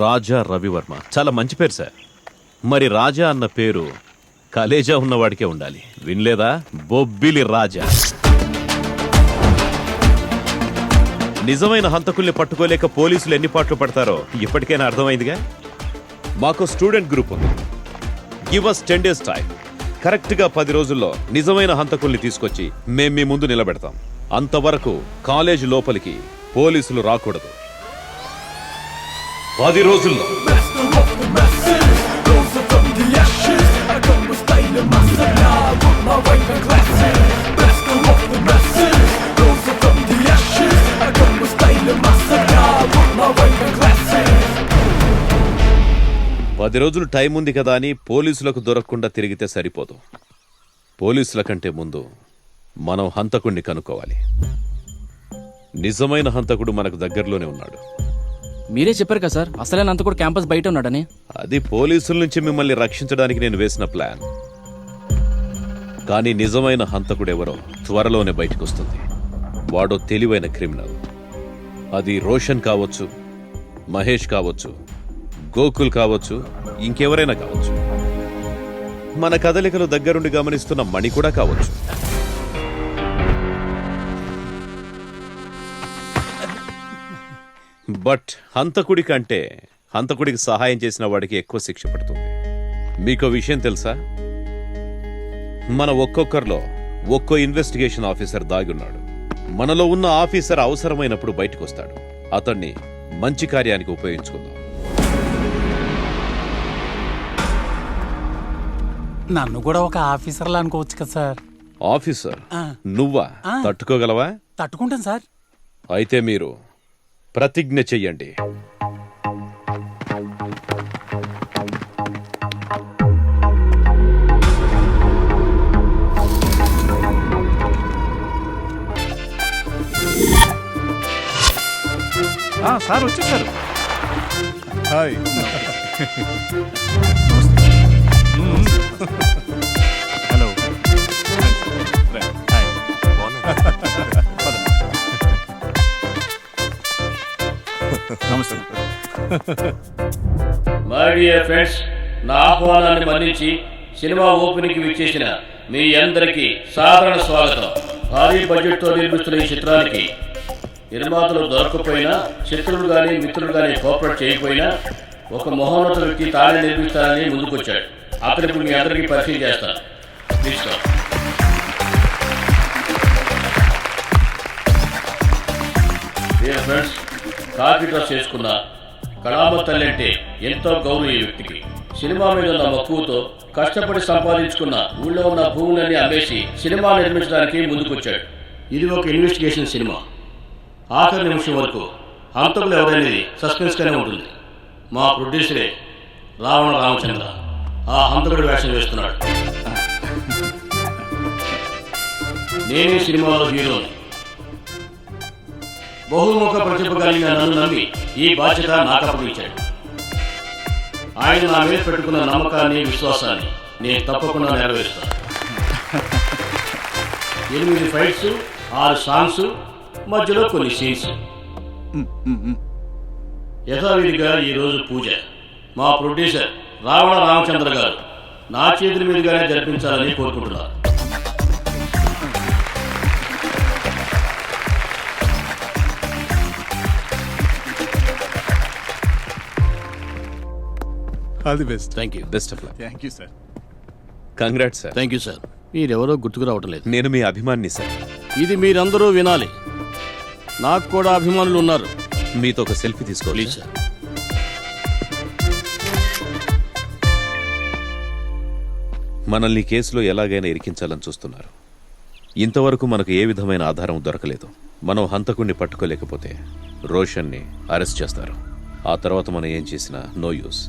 రాజా రవివర్మ. చాలా మంచి పేరు సార్. మరి రాజా అన్న పేరు కలేజా ఉన్నవాడికే ఉండాలి. వినలేదా? బొబ్బిలి రాజా. నిజమైన హంతకుల్ని పట్టుకోలేక పోలీసులు ఎన్ని పాటలు పడతారో ఇప్పటికైనా అర్థమైందిగా. మాకు స్టూడెంట్ గ్రూప్ ఉంది. Give us 10 days time. కరెక్ట్గా 10 రోజుల్లో నిజమైన హంతకుల్ని తీసుకొచ్చి మేం మీ ముందు నిలబెడతాం. అంతవరకు కాలేజ్ లోపలికి పోలీసులు రాకూడదు. 10 రోజుల్లో. పది రోజులు టైం ఉంది కదా అని పోలీసులకు దొరకకుండా తిరిగితే సరిపోదు. పోలీసుల కంటే ముందు మనం హంతకుడిని కనుక్కోవాలి. నిజమైన హంతకుడు మనకు దగ్గరలోనే ఉన్నాడు. మీరే చెప్పారు కదా సార్, అసలైన హంతకుడు క్యాంపస్ బయట ఉన్నాడని. అది పోలీసుల నుంచి మిమ్మల్ని రక్షించడానికి నేను వేసిన ప్లాన్. కానీ నిజమైన హంతకుడెవరో త్వరలోనే బయటకు వస్తుంది. వాడో తెలివైన క్రిమినల్. అది రోషన్ కావచ్చు, మహేష్ కావచ్చు, గోకుల్ కావచ్చు, ఇంకెవరైనా కావచ్చు. మన కదలికలు దగ్గరుండి గమనిస్తున్న మణి కూడా కావచ్చు. బట్ హంతకుడి కంటే హంతకుడికి సహాయం చేసిన వాడికి ఎక్కువ శిక్ష పడుతుంది. మీకో విషయం తెలుసా? మన ఒక్కొక్కరిలో ఒక్కో ఇన్వెస్టిగేషన్ ఆఫీసర్ దాగున్నాడు. మనలో ఉన్న ఆఫీసర్ అవసరమైనప్పుడు బయటకు వస్తాడు. అతన్ని మంచి కార్యానికి ఉపయోగించుకుందాం. నన్ను కూడా ఒక ఆఫీసర్లా అనుకోవచ్చు కదా సార్. ఆఫీసర్ నువ్వా? తట్టుకోగలవా? తట్టుకుంటాను సార్. అయితే మీరు ప్రతిజ్ఞ చెయ్యండి. సార్ వచ్చేసారు. హాయ్. హలో. హాయ్. నమస్తే. మై డియర్ ఫ్రెండ్స్, నా ఆహ్వానాన్ని మన్నించి సినిమా ఓపెనింగ్ విచ్చేసిన మీ అందరికీ సాధారణ స్వాగతం. భారీ బడ్జెట్తో నిర్మిస్తున్న ఈ చిత్రానికి నిర్మాతలు దొరకకపోయినా, శత్రువులు కానీ మిత్రులు కానీ కోఆపరేట్ చేయకపోయినా, ఒక మహోన్నత వ్యక్తి తానే నిర్మిస్తానని ముందుకొచ్చాడు. అతను ఇప్పుడు మీ అందరికీ పరిచయం చేస్తాను. డియర్ ఫ్రెండ్స్, కాకి డ్రెస్ చేసుకున్న కళామ తల్లి అంటే ఎంతో గౌరవం ఈ వ్యక్తికి. సినిమా మీద ఉన్న మక్కువతో కష్టపడి సంపాదించుకున్న ఊళ్ళో ఉన్న భూములన్నీ అమ్మేసి సినిమా నిర్మించడానికి ముందుకొచ్చాడు. ఇది ఒక ఇన్వెస్టిగేషన్ సినిమా. ఆఖరి నిమిషం వరకు హంతకులు ఎవరనేది సస్పెన్స్గానే ఉంటుంది. మా ప్రొడ్యూసరే రావణ రామచంద్ర ఆ హంతకుడి వేషం వేస్తున్నాడు. నేనే సినిమాలో హీరోని. బహుముఖ ప్రతిభ కలిగిన నన్ను నమ్మి ఈ బాధ్యత నాకు అప్పగించాడు. ఆయన నా మీద పెట్టుకున్న నమ్మకాన్ని, విశ్వాసాన్ని నేను తప్పకుండా నెరవేరుస్తాను. 8 ఫైట్స్, 6 సాంగ్స్, మధ్యలో కొన్ని సీన్స్. యథావిధిగా ఈరోజు పూజ మా ప్రొడ్యూసర్ రావణ రామచంద్ర గారు నా చేతుల మీదుగానే జరిపించాలని కోరుకుంటున్నారు. All the best. Thank you. Best of luck. Thank you sir. Congrats sir. Thank you sir. మీరెవరో గుర్తుకు రావటం లేదు. నేను మీ అభిమాని సార్. ఇది మీరందరూ వినాలి. నాకు కూడా అభిమానులు ఉన్నారు. మీతో ఒక సెల్ఫీ తీసుకోవాలి ప్లీజ్ సార్. మనల్ని కేసులో ఎలాగైనా ఇరికించాలని చూస్తున్నారు. ఇంతవరకు మనకు ఏ విధమైన ఆధారం దొరకలేదు. మనం హంతకుణ్ణి పట్టుకోలేకపోతే రోషన్ని అరెస్ట్ చేస్తారు. ఆ తర్వాత మనం ఏం చేసినా నో యూస్.